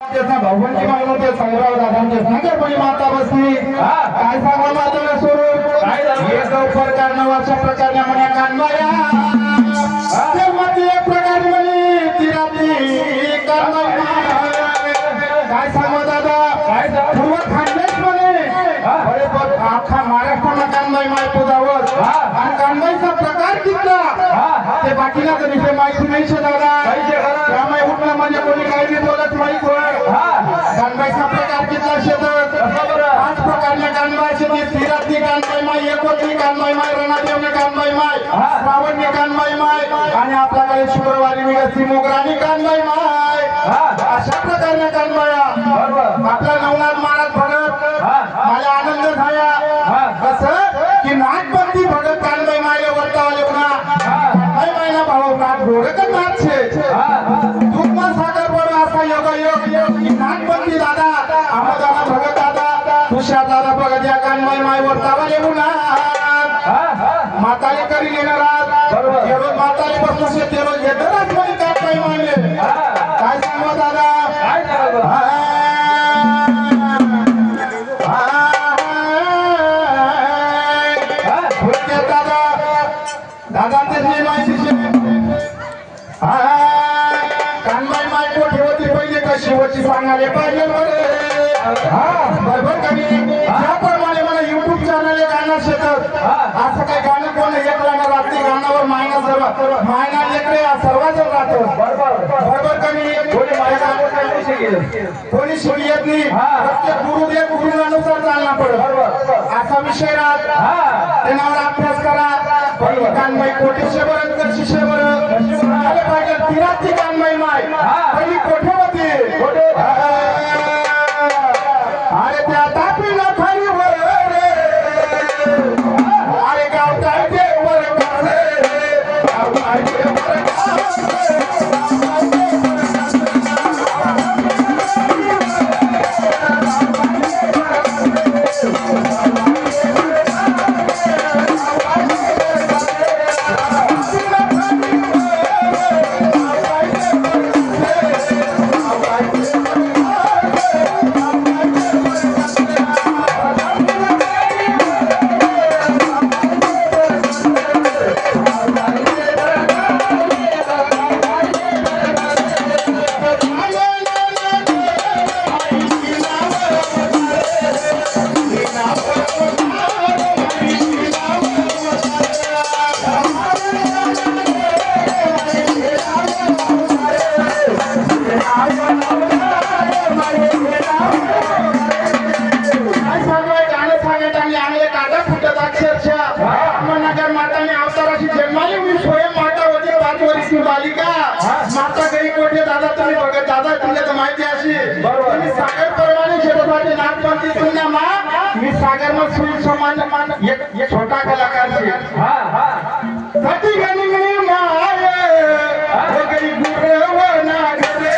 भाऊंची मागणी संग्राम दादांचे नगरपणी माता बसली काय सांगा माता स्वरूप काय एक प्रकार नवाच्या प्रकारने म्हणे कानबाया मध्ये एक प्रकार म्हणे तिराती कानबाया काय सांगा दादा काय पूर्व खानदेश म्हणे अरे अख्खा महाराष्ट्राला कानबाई माय पूजावत आणि कानबाईचा प्रकार कितला ते बाकीला तर विषय माहिती नाही शे दादा त्यामुळे उठलं म्हणजे कोणी काही नाही बोलत माहित कानबाईचा प्रकार कितला शेतात 5 प्रकारच्या कानबाई शेती तिराती कानबाई माय एकोती कानबाई माय रणादेवने कानबाई माय श्रावणने कानबाई माय आणि आपल्याकडे शुक्रवारी विगसी मोगरानी कानबाई माय अशा प्रकारच्या कानबाया आपला नवनाथ महाराज भगत मला आनंद झाला कसं की नाथपंथी भगत कानबाई मायले वर्तावले पुन्हा कानबाई मायला भाऊ नाथ गोरक नाथ छे दुखमा सागर पर असा योग नाथपंथी दादा आमदाना भगत दादा तुषार दादा भगत या कानबाई माय वर्तावले पुन्हा माताले करी लेणार जे रोज माताले बसतो ते रोज येतच म्हणे कानबाई मायले काय सांगू दादा काय दादांचे जे माहिती कानबाई माय कोठे होती पहिले कशी होती सांगायला पाहिजे बरोबर कमी त्याप्रमाणे मला युट्यूब चॅनल गाणं शेतात असं काही गाणं कोण एकला ना रात्री गाण्यावर मायना सर्व मायना लेकरे सर्वजण राहतो बरोबर कमी कोणी शिवी येत नाही प्रत्येक गुरुदेव गुरुनुसार चालना पडत असा विषय राहत त्यावर अभ्यास करा कानबाई कोठेशे बरं कशीशे बरं आले पाहिजे तिराती कानबाई माय पहिली कोठे होती अरे त्या तापी ना खाली वर अरे गाव काय ते वर गाव काय ते वर माता गई कोठे दादा तुम्ही बघत दादा तुमच्या तर माहिती अशी तुम्ही सागर परवाने शेतासाठी नाथपंथी तुमच्या मी सागर मग सुई समान एक छोटा कलाकार सती गणी माय गई गुरव नागरे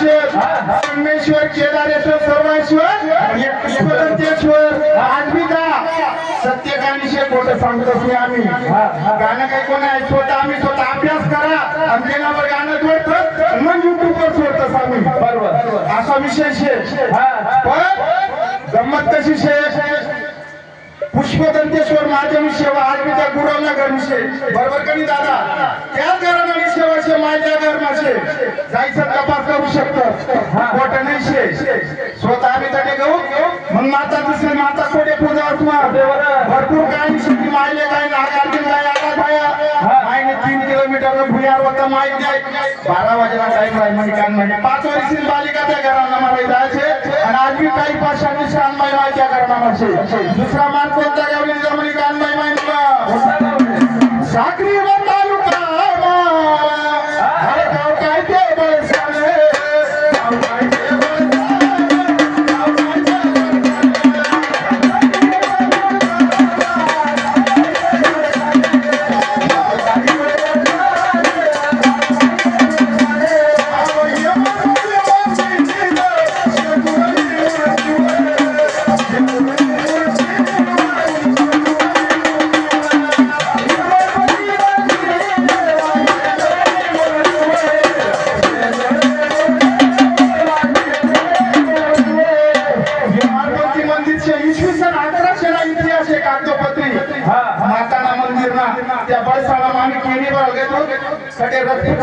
सोमेश्वर केदारेश्वर सर्वेश्वर आत्मिका सत्यकानीशे खोटं सांगतोच नाही आम्ही गाणं काही कोण आहे स्वतः आम्ही स्वतः अभ्यास करा आणि त्यावर गाणं जोडतो मग युट्यूब वर सोडतोच आम्ही बरोबर असा विषय पण गंमत कशी पुष्पदंतेश्वर महादेव सेवा आज मी त्या गुरुला घर बरोबर कधी दादा त्याच घराने सेवा माझ्या घर शे जायचं तपास करू शकतो कोट नाही शे स्वतः आम्ही तटे गहू मग माता दुसरी माता कोटे पूजा असणार भरपूर काही शेती मायले काय नागार्जुन काय आला भाया मायने 3 किलोमीटर भुयार होता माहित नाही 12 वाजेला टाइम आहे म्हणजे कान म्हणजे 5 वर्षीची बालिका त्या घराला मला जायचे आणि आज भी काही पाशांनी शानबाई मायच्या घरामध्ये दुसरा मान कोणता गावली जमली कानबाई मायला साखरी तालुका अरे गाव काय ते बळसाले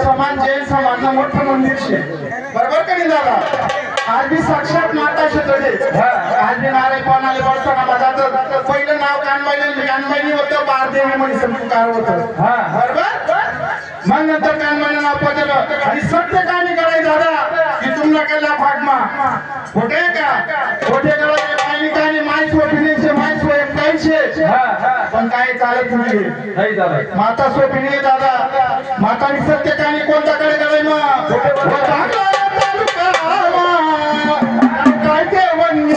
समान जैन समान मोठं मंदिर शे बरोबर कधी झाला आज भी साक्षात माता शेतडे आज भी नारायण पानाले बसताना माझा पहिलं नाव कानबाई होतं बारदेवी म्हणून संस्कार होतं बरोबर मग नंतर कानबाईला नाव पडलं आणि सत्य कहाणी करायची दादा की तुम्हाला केला फागमा खोटे का खोटे करायचे कहाणी माय सोपिनीचे माय स्वयं काहीचे पण काय चालत नाही चालत माता सोपिनी दादा मातानी सत्य कहाणी कोणता कडे कराय मग काय ते वन्य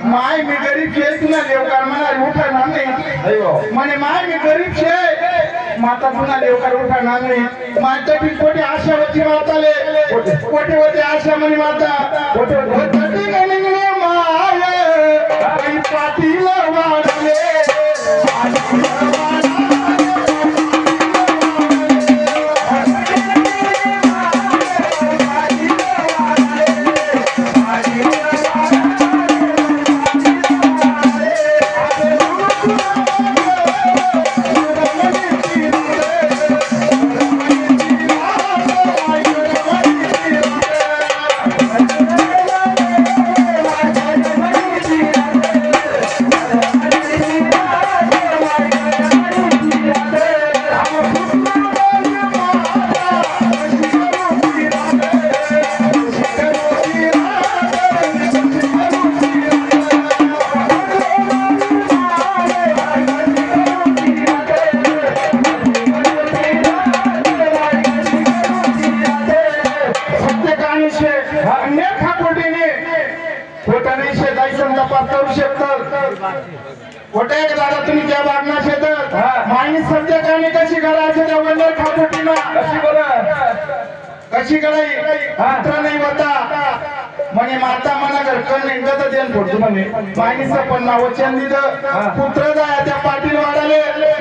माय मी गरीब छे तुला देवकार मला उठणार नाही म्हणे माय मी गरीब छे माता तुला देवकार उठणार नाही माता ती कोटी आशा होती माताले कोटी होते आशा म्हणे माता कोटी निघले माय पाटीला वाढले खोटे दादा तुम्ही त्या वागणार शेतात माहिती सध्या काने कशी करायचे त्या वंडर खापोटीला कशी कराई मात्र नाही होता म्हणे माता मला घरकन निघत देन पडतो म्हणे माहिनीचा पण नावचन दिलं पुत्र जाया त्या पाटील वाढाले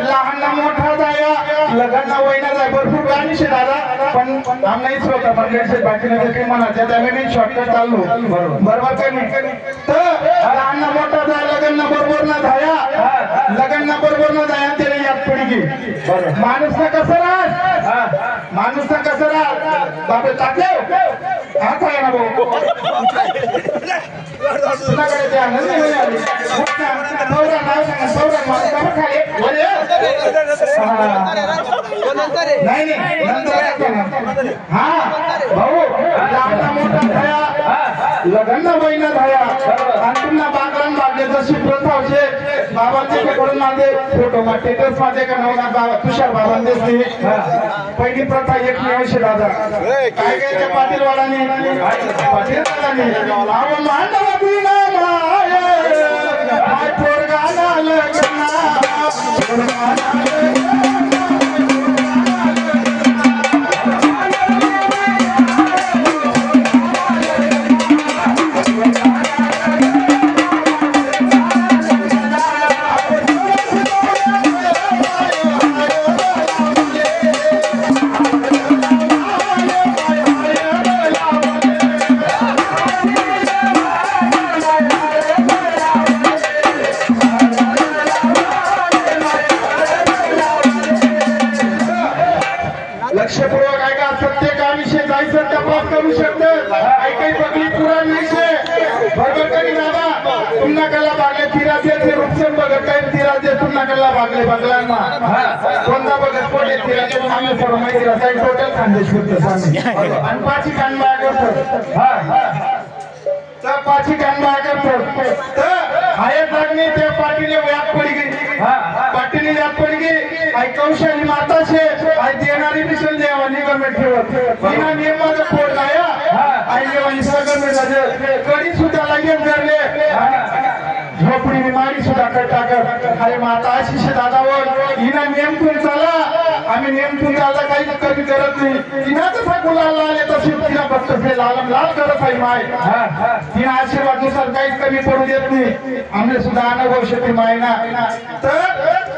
लहान ना मोठा जाया लग्न ना वैना जाय भरपूर गाणी शे दादा पण आम नाहीच होता पण गणेश पाटील काही म्हणा त्या त्यावेळी शॉर्टकट चाललो बरोबर का नाही तर लहान ना मोठा जाय लग्न ना बरोबर ना जाया लग्न ना बरोबर ना जाया त्याला याद पडी गी माणूस ना कसं राहत माणूस ना कसं राहत बाबा टाकले हात आहे ना भाऊ तुझ्याकडे ते आनंद नाही आली सौरा नाव सांगा सौरा माणूस खाली नाही नाही नंतर हा भाऊ लहान मोठा झाया लग्न बहिणा झाया आणि पुन्हा बागरान बागले जशी प्रथा होते बाबांचे कडून माझे फोटो मा स्टेटस मध्ये का नवना बाबा तुषार बाबांनी दिसली पहिली प्रथा एक निवशे दादा काय काय त्या पाटीलवाडाने पाटीलवाडाने आव मांडवती ना माय पोरगाला लग्ना लक्षपूर्वक ऐका प्रत्येकाविषयी जायचं तपास करू शकतं ऐकाय पगली पुराण विषय भगवतनी दादा पुन्हा कल्ला बागले तिराजे रूपसन बघत काय तिराजे पुन्हा कल्ला बागले बगलांना कोणता बघत पडले तिराजे आम्ही सर्व माहिती राहते टोटल खानदेश करतो स्वामी आणि पाची कानबा करतो तर पाची कानबा करतो तर हाय लागणे त्या पाटीने व्याप पडी गई पाटीने व्याप पडी गई आई कौशली माता से आई देणारी मिशन देवानी गवर्नमेंट ठेवत बिना नियमाचं पोट गाया आई देवानी सगळं मिळाले कडी सुद्धा लागेल करले झोपडी बिमारी सुद्धा टाकत हाय माता आशिष दादावर हिना नेमकून चला आम्ही नेमकून चालता काही कमी करत नाही तिना तसा गुलाल आले तसे तिला फक्त लालम लाल करत आहे माय तिना आशीर्वादानुसार काहीच कमी पडू देत नाही आम्ही सुद्धा अनुभव शकते माय ना तर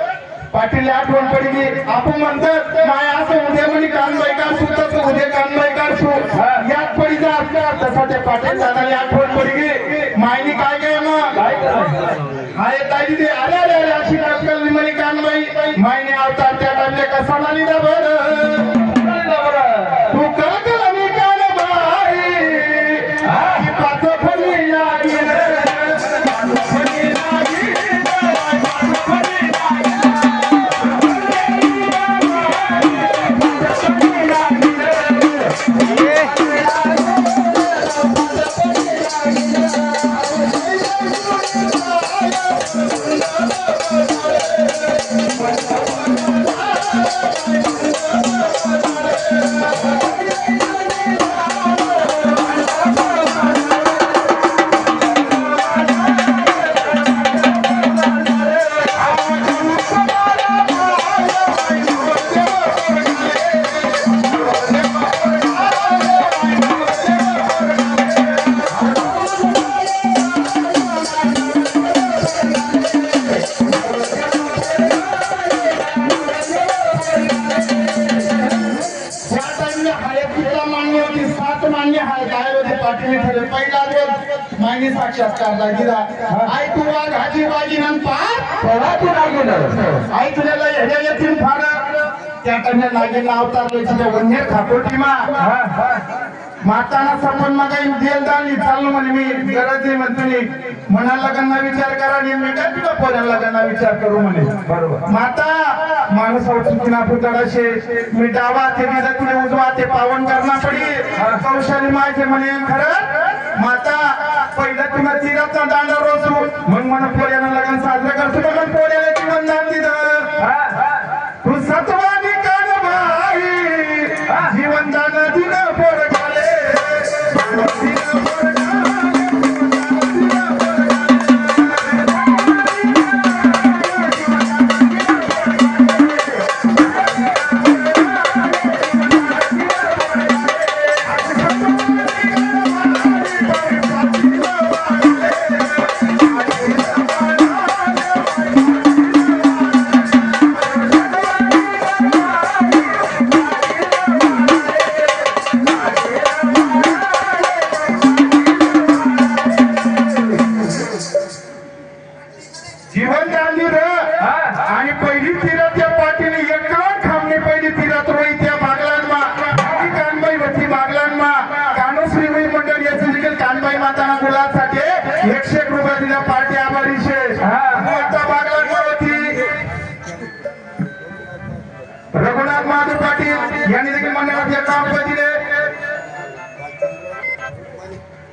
पाटील आठवण पडली की आपण म्हणतात माय असं उद्या म्हणे कानबाई काढसू तसं उद्या कानबाई काढसू यात पडी जा तसा त्या पाटील दादाला आठवण पडली की मायनी काय काय मग हाय ताई दे अरे अरे अरे अशी नक्कल म्हणे कानबाई मायने अवतार त्या टाइमले कसा नाली दा बरं तू कळकल मी कानबाई ही पाच फली लागी मायने साक्षात्कार दागिरा आई तू वाघ हाजी बाजी आई तुला ह्याच्या येतील फार त्या टाइमला लागेल अवतारले तिच्या वन्हेर खापोटी माताना संबंध मग देल दाली चाललो म्हणे मी गरज नाही म्हणतो म्हणा लग्नाचा विचार करा मी काय तुला पोऱ्या लग्नाचा विचार करू म्हणे बरोबर माता माणूस चुकीना पुतळाशे मी डावा ते तुला उजवा ते पावन करना पडी कौशली माहिती म्हणे खरं माता पहिलं तुला तिराचा दांडा रोजू मग म्हणा पोऱ्याला लग्न साजरं करतो मग पोऱ्याला जीवन दान दिलं तू सत्वानी कानबाई जीवन दान दिलं पोर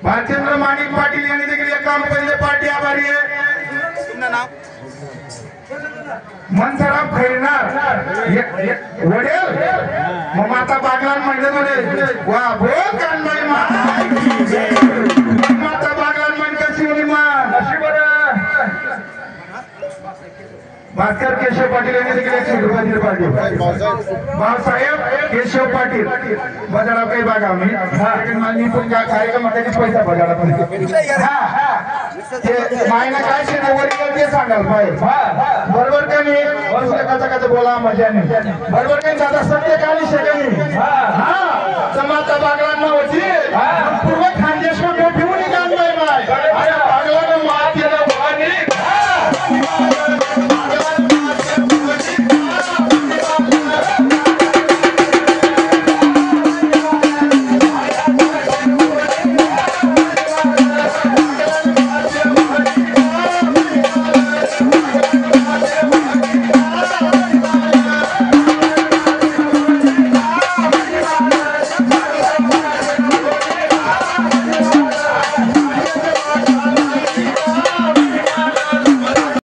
भालचंद्र माणिक पाटील यांनी देखील या काम केलेले पार्टी आभारी आहे मनसराव खैरनार वडेल मग माता बागलान म्हणले वडे वा बोल कानबाई माता बागलान म्हण कशी होती मा नशीबर भास्कर केशव पाटील यांनी देखील 100 रुपये दिले पाटील भाऊसाहेब केशव पाटील बाजारात काही बघा मी पण कार्यक्रम पैसा बाजारात मायना काय शेतीवर ते सांगाल पाहिजे बरोबर का मी कचा बोला मजाने बरोबर काही दादा सत्य का नाही शकत समाजचा बागला होती पूर्व खानदेश